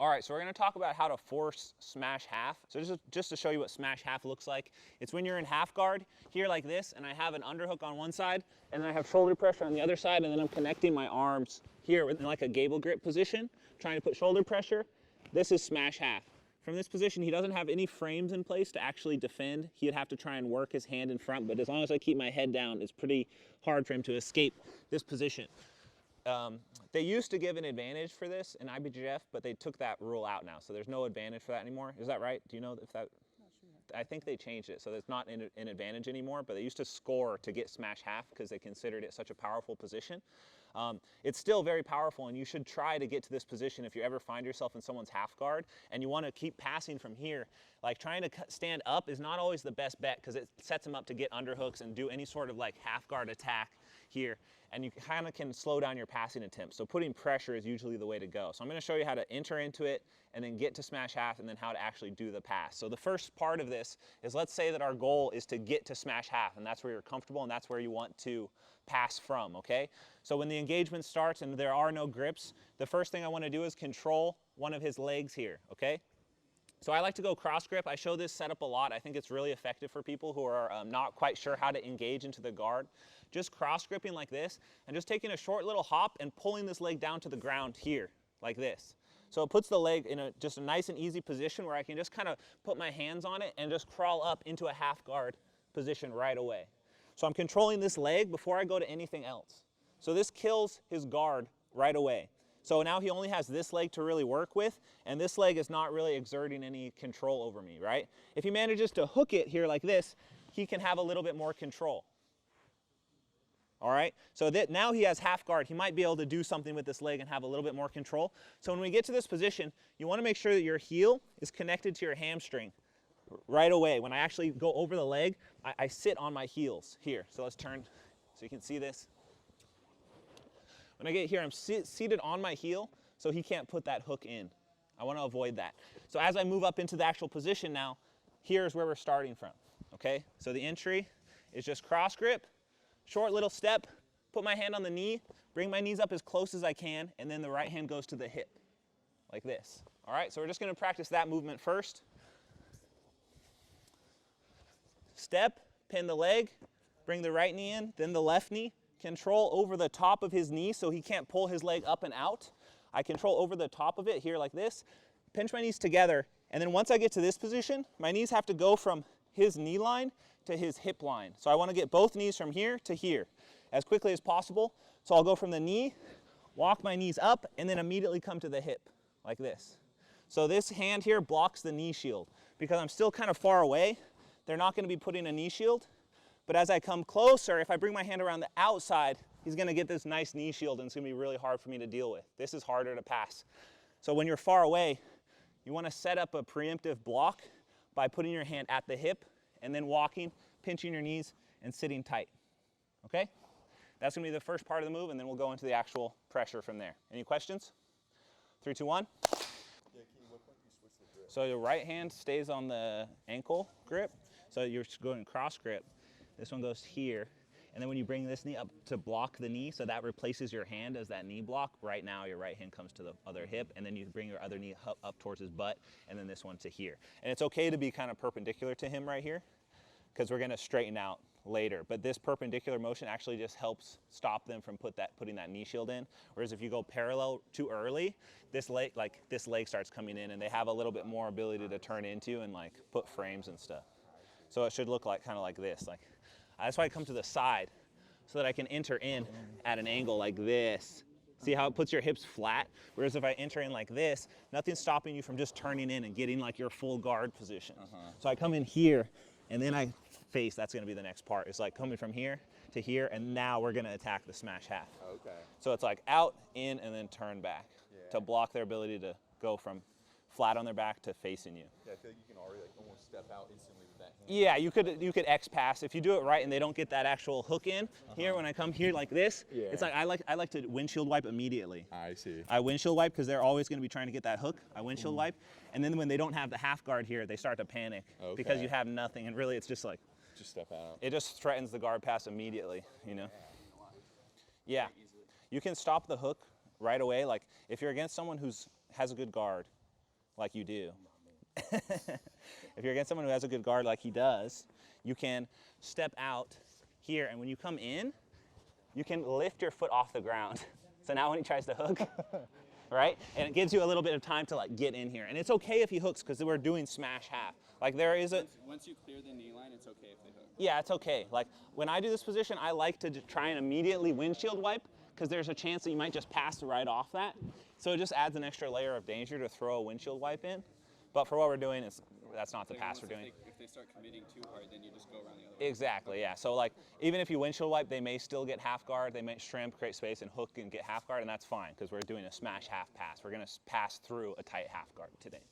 All right, so we're gonna talk about how to force smash half. So just to show you what smash half looks like, it's when you're in half guard here like this, and I have an underhook on one side, and then I have shoulder pressure on the other side, and then I'm connecting my arms here in like a gable grip position, trying to put shoulder pressure. This is smash half. From this position, he doesn't have any frames in place to actually defend. He'd have to try and work his hand in front, but as long as I keep my head down, it's pretty hard for him to escape this position. They used to give an advantage for this in IBJJF, but they took that rule out now, so there's no advantage for that anymore. Is that right? Do you know if that? Not sure. I think they changed it, so it's not an advantage anymore, but they used to score to get smash half because they considered it such a powerful position. It's still very powerful, and you should try to get to this position if you ever find yourself in someone's half guard and you want to keep passing from here. Like trying to stand up is not always the best bet because it sets them up to get underhooks and do any sort of like half guard attack here, and you kind of can slow down your passing attempts. So putting pressure is usually the way to go. So I'm going to show you how to enter into it and then get to smash half and then how to actually do the pass. So the first part of this is, let's say that our goal is to get to smash half, and that's where you're comfortable and that's where you want to pass from, okay? So when the engagement starts and there are no grips, the first thing I want to do is control one of his legs here, okay? So I like to go cross grip. I show this setup a lot. I think it's really effective for people who are not quite sure how to engage into the guard. Just cross gripping like this and just taking a short little hop and pulling this leg down to the ground here, like this. So it puts the leg in just a nice and easy position where I can just kind of put my hands on it and just crawl up into a half guard position right away. So I'm controlling this leg before I go to anything else. So this kills his guard right away. So now he only has this leg to really work with, and this leg is not really exerting any control over me, right? If he manages to hook it here like this, he can have a little bit more control. All right, so that now he has half guard. He might be able to do something with this leg and have a little bit more control. So when we get to this position, you want to make sure that your heel is connected to your hamstring right away. When I actually go over the leg, I sit on my heels here. So let's turn so you can see this. When I get here, I'm seated on my heel, so he can't put that hook in. I want to avoid that. So as I move up into the actual position now, here's where we're starting from, okay? So the entry is just cross grip, short little step, put my hand on the knee, bring my knees up as close as I can, and then the right hand goes to the hip, like this. All right, so we're just going to practice that movement first. Step, pin the leg, bring the right knee in, then the left knee. Control over the top of his knee so he can't pull his leg up and out. I control over the top of it here like this, pinch my knees together, and then once I get to this position, my knees have to go from his knee line to his hip line. So I want to get both knees from here to here as quickly as possible. So I'll go from the knee, walk my knees up, and then immediately come to the hip like this. So this hand here blocks the knee shield. Because I'm still kind of far away, they're not going to be putting a knee shield. But as I come closer, if I bring my hand around the outside, he's going to get this nice knee shield, and it's going to be really hard for me to deal with. This is harder to pass. So when you're far away, you want to set up a preemptive block by putting your hand at the hip and then walking, pinching your knees, and sitting tight. Okay? That's going to be the first part of the move, and then we'll go into the actual pressure from there. Any questions? 3, 2, 1. Yeah, Keenan, what point do you switch the grip? So your right hand stays on the ankle grip. So you're going cross grip. This one goes here, and then when you bring this knee up to block the knee, so that replaces your hand as that knee block. Right now, your right hand comes to the other hip, and then you bring your other knee up towards his butt, and then this one to here. And it's okay to be kind of perpendicular to him right here, because we're going to straighten out later. But this perpendicular motion actually just helps stop them from putting that knee shield in. Whereas if you go parallel too early, this leg starts coming in, and they have a little bit more ability to turn into and like put frames and stuff. So it should look like kind of like this. That's why I come to the side, so that I can enter in at an angle like this. See how it puts your hips flat? Whereas if I enter in like this, nothing's stopping you from just turning in and getting like your full guard position. So I come in here, and then I face. That's going to be the next part. It's like coming from here to here, and now we're going to attack the smash half. Okay. So it's like out, in, and then turn back to block their ability to go from flat on their back to facing you. Yeah, I feel like you can already like almost step out instantly with that hand. Yeah, you could X pass if you do it right and they don't get that actual hook in. Here, when I come here like this, it's like I like to windshield wipe immediately. I see. I windshield wipe because they're always going to be trying to get that hook. I windshield wipe, and then when they don't have the half guard here, they start to panic because you have nothing, and really it's just like Just step out. it just threatens the guard pass immediately, you know. Yeah, you can stop the hook right away. Like if you're against someone who has a good guard like you do. If you're against someone who has a good guard like he does, you can step out here, and when you come in, you can lift your foot off the ground. So now when he tries to hook, right? And it gives you a little bit of time to like get in here. And it's okay if he hooks because we're doing smash half. Like there is a... Once you clear the knee line, it's okay if they hook. Yeah, it's okay. Like when I do this position, I like to try and immediately windshield wipe because there's a chance that you might just pass right off that. So it just adds an extra layer of danger to throw a windshield wipe in. But for what we're doing, that's not the pass we're doing. If they start committing too hard, then you just go around the other way. Exactly, yeah. So like even if you windshield wipe, they may still get half guard. They may shrimp, create space, and hook and get half guard, and that's fine because we're doing a smash half pass. We're going to pass through a tight half guard today.